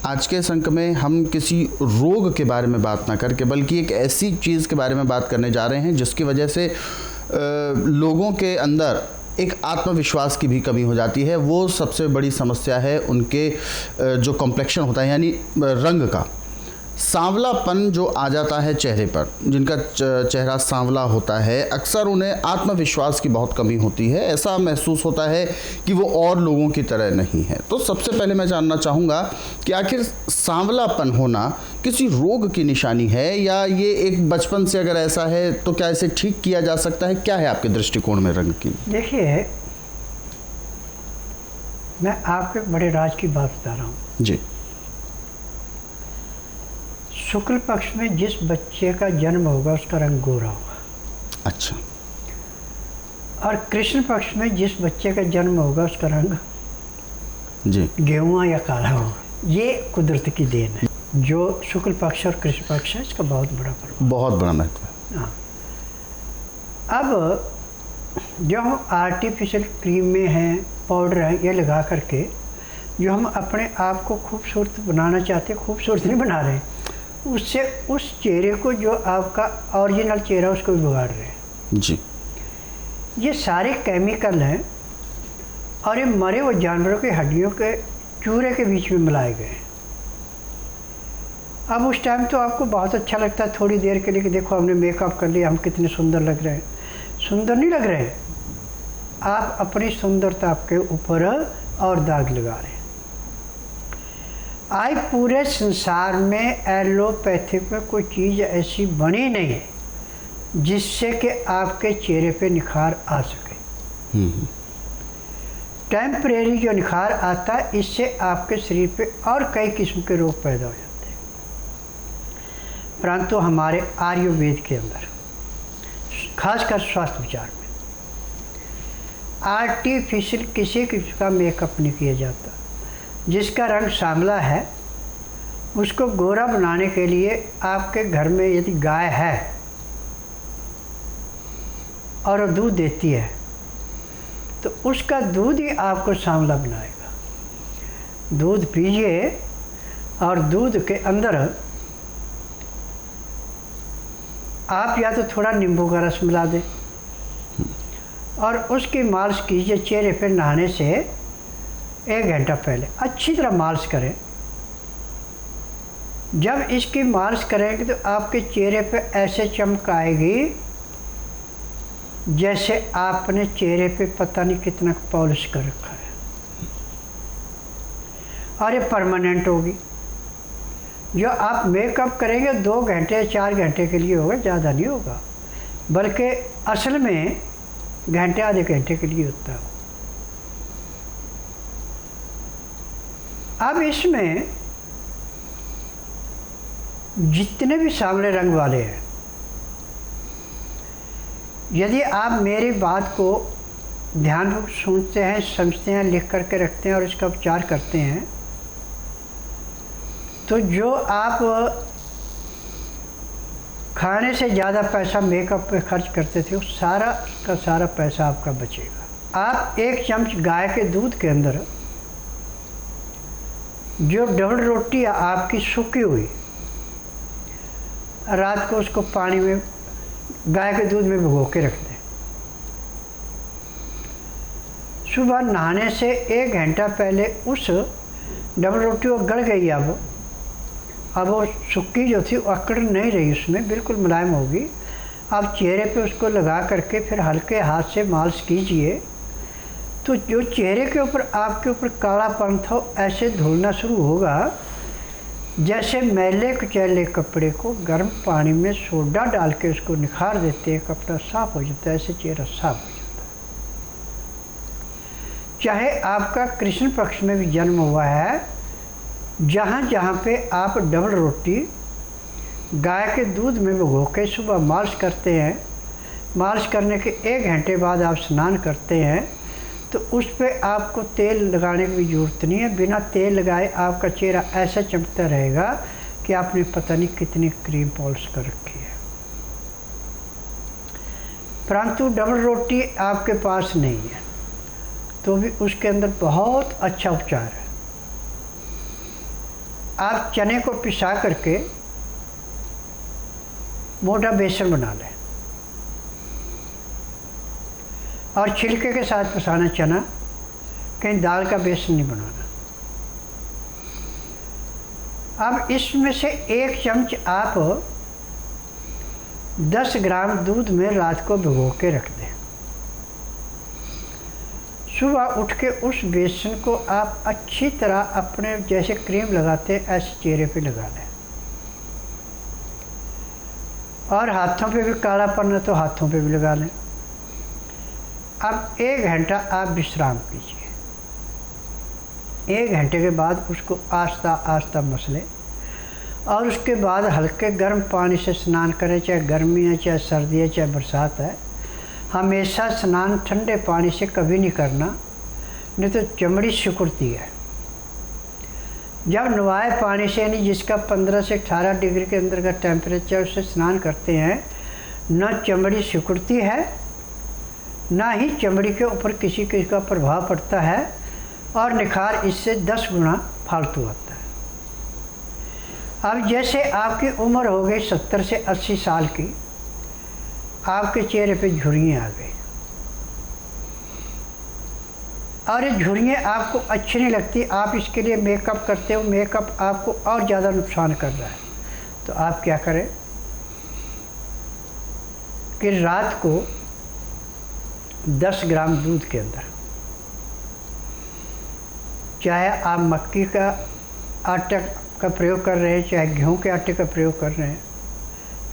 आज के अंक में हम किसी रोग के बारे में बात ना करके बल्कि एक ऐसी चीज़ के बारे में बात करने जा रहे हैं जिसकी वजह से लोगों के अंदर एक आत्मविश्वास की भी कमी हो जाती है। वो सबसे बड़ी समस्या है उनके जो कॉम्प्लेक्शन होता है यानी रंग का सांवलापन जो आ जाता है चेहरे पर। जिनका चेहरा सांवला होता है अक्सर उन्हें आत्मविश्वास की बहुत कमी होती है। ऐसा महसूस होता है कि वो और लोगों की तरह नहीं है। तो सबसे पहले मैं जानना चाहूँगा कि आखिर सांवलापन होना किसी रोग की निशानी है या ये एक बचपन से अगर ऐसा है तो क्या इसे ठीक किया जा सकता है? क्या है आपके दृष्टिकोण में रंग की? देखिए, मैं आपको एक बड़े राज की बात बता रहा हूँ जी। शुक्ल पक्ष में जिस बच्चे का जन्म होगा उसका रंग गोरा होगा। अच्छा। और कृष्ण पक्ष में जिस बच्चे का जन्म होगा उसका रंग जी गेहुआ या काला होगा। ये कुदरत की देन है। जो शुक्ल पक्ष और कृष्ण पक्ष है इसका बहुत बड़ा फर्क, बहुत बड़ा महत्व है। हाँ। अब जो हम आर्टिफिशियल क्रीम में हैं, पाउडर है, ये लगा करके जो हम अपने आप को खूबसूरत बनाना चाहते हैं, खूबसूरत नहीं बना रहे, उससे उस चेहरे को जो आपका ओरिजिनल चेहरा उसको भी बिगाड़ रहे हैं जी। ये सारे केमिकल हैं और ये मरे हुए जानवरों के हड्डियों के चूरे के बीच में मिलाए गए हैं। अब उस टाइम तो आपको बहुत अच्छा लगता है थोड़ी देर के लिए कि देखो हमने मेकअप कर लिया, हम कितने सुंदर लग रहे हैं। सुंदर नहीं लग रहे हैं, आप अपनी सुंदरता के ऊपर और दाग लगा रहे हैं। आज पूरे संसार में एलोपैथिक में कोई चीज़ ऐसी बनी नहीं है जिससे कि आपके चेहरे पे निखार आ सके। टेम्परेरी जो निखार आता है इससे आपके शरीर पे और कई किस्म के रोग पैदा हो जाते हैं। परंतु हमारे आयुर्वेद के अंदर खासकर स्वास्थ्य विचार में आर्टिफिशियल किसी किस्म का मेकअप नहीं किया जाता। जिसका रंग सांवला है उसको गोरा बनाने के लिए आपके घर में यदि गाय है और वो दूध देती है तो उसका दूध ही आपको सांवला बनाएगा। दूध पीजिए और दूध के अंदर आप या तो थोड़ा नींबू का रस मिला दें और उसकी मालिश कीजिए। चेहरे पर नहाने से 1 घंटा पहले अच्छी तरह मालिश करें। जब इसकी मालिश करेंगे तो आपके चेहरे पे ऐसे चमक आएगी जैसे आपने चेहरे पे पता नहीं कितना पॉलिश कर रखा है और ये परमानेंट होगी। जो आप मेकअप करेंगे 2 घंटे 4 घंटे के लिए होगा, ज़्यादा नहीं होगा, बल्कि असल में घंटे आधे घंटे के लिए होता है। अब इसमें जितने भी सांवले रंग वाले हैं, यदि आप मेरी बात को ध्यानपूर्वक सुनते हैं, समझते हैं, लिख करके रखते हैं और इसका उपचार करते हैं तो जो आप खाने से ज़्यादा पैसा मेकअप पे खर्च करते थे वो सारा का सारा पैसा आपका बचेगा। आप 1 चम्मच गाय के दूध के अंदर जो डबल रोटी आपकी सूखी हुई, रात को उसको पानी में गाय के दूध में भिगो के रख दें। सुबह नहाने से 1 घंटा पहले उस डबल रोटी वो गल गई। अब वो सूखी जो थी वो अकड़ नहीं रही, उसमें बिल्कुल मुलायम होगी। आप चेहरे पे उसको लगा करके फिर हल्के हाथ से मालिश कीजिए तो जो चेहरे के ऊपर आपके ऊपर कालापन था ऐसे धुलना शुरू होगा जैसे मैले कुचैले कपड़े को गर्म पानी में सोडा डाल के उसको निखार देते हैं, कपड़ा साफ हो जाता है, ऐसे चेहरा साफ हो जाता है। चाहे आपका कृष्ण पक्ष में भी जन्म हुआ है, जहाँ जहाँ पे आप डबल रोटी गाय के दूध में भिगो के सुबह मालिश करते हैं, मालिश करने के 1 घंटे बाद आप स्नान करते हैं तो उस पर आपको तेल लगाने की ज़रूरत नहीं है। बिना तेल लगाए आपका चेहरा ऐसा चमकता रहेगा कि आपने पता नहीं कितनी क्रीम पॉलिश कर रखी है। परंतु डबल रोटी आपके पास नहीं है तो भी उसके अंदर बहुत अच्छा उपचार है। आप चने को पिसा करके मोटा बेसन बना लें और छिलके के साथ पिसाना चना, कहीं दाल का बेसन नहीं बनाना। अब इसमें से 1 चम्मच आप 10 ग्राम दूध में रात को भिगो के रख दें। सुबह उठ के उस बेसन को आप अच्छी तरह अपने जैसे क्रीम लगाते हैं ऐसे चेहरे पे लगा लें, और हाथों पे भी काला पड़ना तो हाथों पे भी लगा लें। अब 1 घंटा आप विश्राम कीजिए। 1 घंटे के बाद उसको आस्ता आस्ता मसलें और उसके बाद हल्के गर्म पानी से स्नान करें, चाहे गर्मी है, चाहे सर्दी है, चाहे बरसात है। हमेशा स्नान ठंडे पानी से कभी नहीं करना, नहीं तो चमड़ी सिकुड़ती है। जब नवाए पानी से, यानी जिसका 15 से 18 डिग्री के अंदर का टेम्परेचर से स्नान करते हैं, न चमड़ी सिकुड़ती है, ना ही चमड़ी के ऊपर किसी का प्रभाव पड़ता है, और निखार इससे 10 गुना फालतू आता है। अब जैसे आपकी उम्र हो गई 70 से 80 साल की, आपके चेहरे पे झुर्रियाँ आ गई और ये झुर्रियाँ आपको अच्छी नहीं लगती, आप इसके लिए मेकअप करते हो, मेकअप आपको और ज़्यादा नुकसान कर रहा है। तो आप क्या करें कि रात को 10 ग्राम दूध के अंदर, चाहे आप मक्की का आटा का प्रयोग कर रहे हैं, चाहे गेहूं के आटे का प्रयोग कर रहे हैं,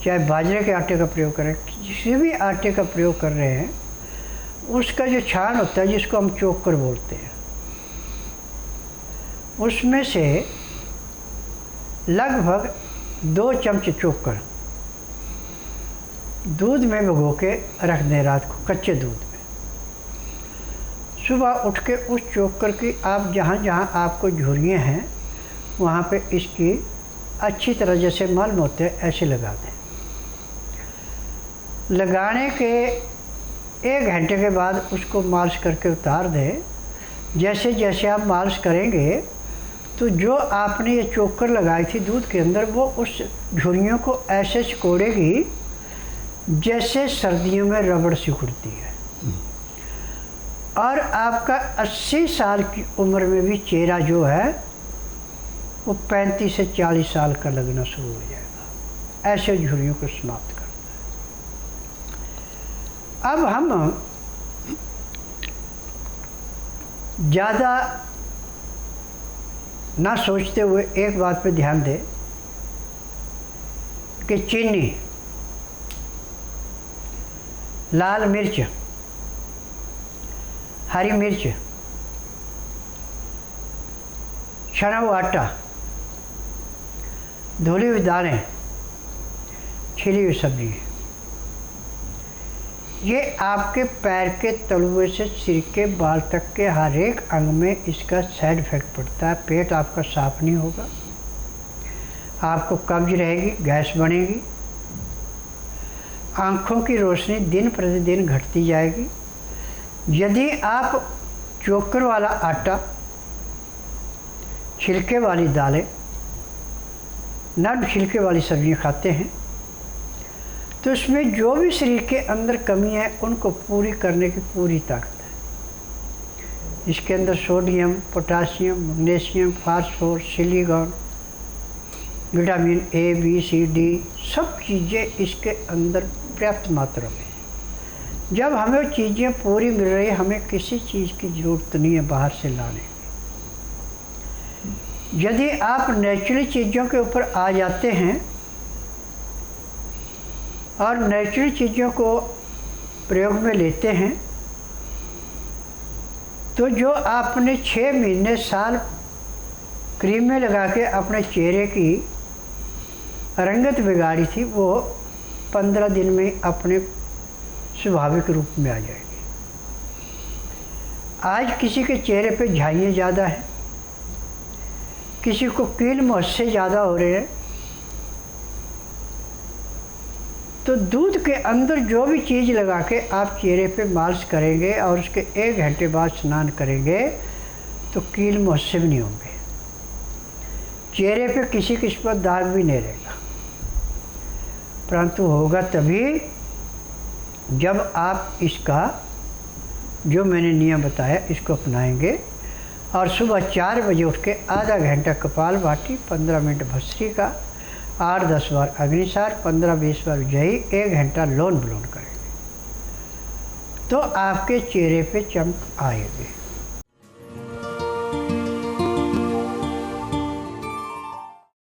चाहे बाजरे के आटे का प्रयोग कर रहे हैं, किसी भी आटे का प्रयोग कर रहे हैं, उसका जो छान होता है जिसको हम चोकर बोलते हैं, उसमें से लगभग 2 चम्मच चोकर दूध में भिगो के रख दें रात को, कच्चे दूध में। सुबह उठ के उस चोकर की आप जहाँ जहाँ आपको झुर्रियाँ हैं वहाँ पे इसकी अच्छी तरह जैसे मलम होते हैं ऐसे लगा दें। लगाने के 1 घंटे के बाद उसको मालिश करके उतार दें। जैसे जैसे आप मालिश करेंगे तो जो आपने ये चोकर लगाई थी दूध के अंदर, वो उस झुर्रियों को ऐसे सिकोड़ेगी जैसे सर्दियों में रबड़ सिकुड़ती है। और आपका 80 साल की उम्र में भी चेहरा जो है वो 35 से 40 साल का लगना शुरू हो जाएगा। ऐसे झुर्रियों को समाप्त करता है। अब हम ज़्यादा ना सोचते हुए एक बात पे ध्यान दें कि चीनी, लाल मिर्च, हरी मिर्च, छना हुआ आटा, धुली हुई दालें, छिली हुई सब्जी, ये आपके पैर के तलुए से सिर के बाल तक के हर एक अंग में इसका साइड इफेक्ट पड़ता है। पेट आपका साफ नहीं होगा, आपको कब्ज रहेगी, गैस बनेगी, आँखों की रोशनी दिन प्रतिदिन घटती जाएगी। यदि आप चोकर वाला आटा, छिलके वाली दालें, नर्म छिलके वाली सब्जियां खाते हैं तो उसमें जो भी शरीर के अंदर कमी है उनको पूरी करने की पूरी ताकत है। इसके अंदर sodium, potassium, magnesium, phosphorus, silicon, vitamin A, B, C, D सब चीज़ें इसके अंदर पर्याप्त मात्रा में। जब हमें वो चीज़ें पूरी मिल रही है, हमें किसी चीज़ की ज़रूरत नहीं है बाहर से लाने की। यदि आप नेचुरल चीज़ों के ऊपर आ जाते हैं और नेचुरल चीज़ों को प्रयोग में लेते हैं तो जो आपने 6 महीने साल क्रीम में लगा के अपने चेहरे की रंगत बिगाड़ी थी, वो 15 दिन में अपने स्वाभाविक रूप में आ जाएगी। आज किसी के चेहरे पे झाइयाँ ज़्यादा हैं, किसी को कील मुहासे ज़्यादा हो रहे हैं, तो दूध के अंदर जो भी चीज़ लगा के आप चेहरे पे मालिश करेंगे और उसके 1 घंटे बाद स्नान करेंगे तो कील मुहासे भी नहीं होंगे। चेहरे पे किसी किस्म का दाग भी नहीं रहेगा, परंतु होगा तभी जब आप इसका जो मैंने नियम बताया इसको अपनाएंगे। और सुबह 4 बजे उठ के आधा घंटा कपालभाति, 15 मिनट भस्त्रिका, 8-10 बार अग्निसार, 15-20 बार उज्जयी, 1 घंटा लोन विलोम करेंगे तो आपके चेहरे पे चमक आएगी।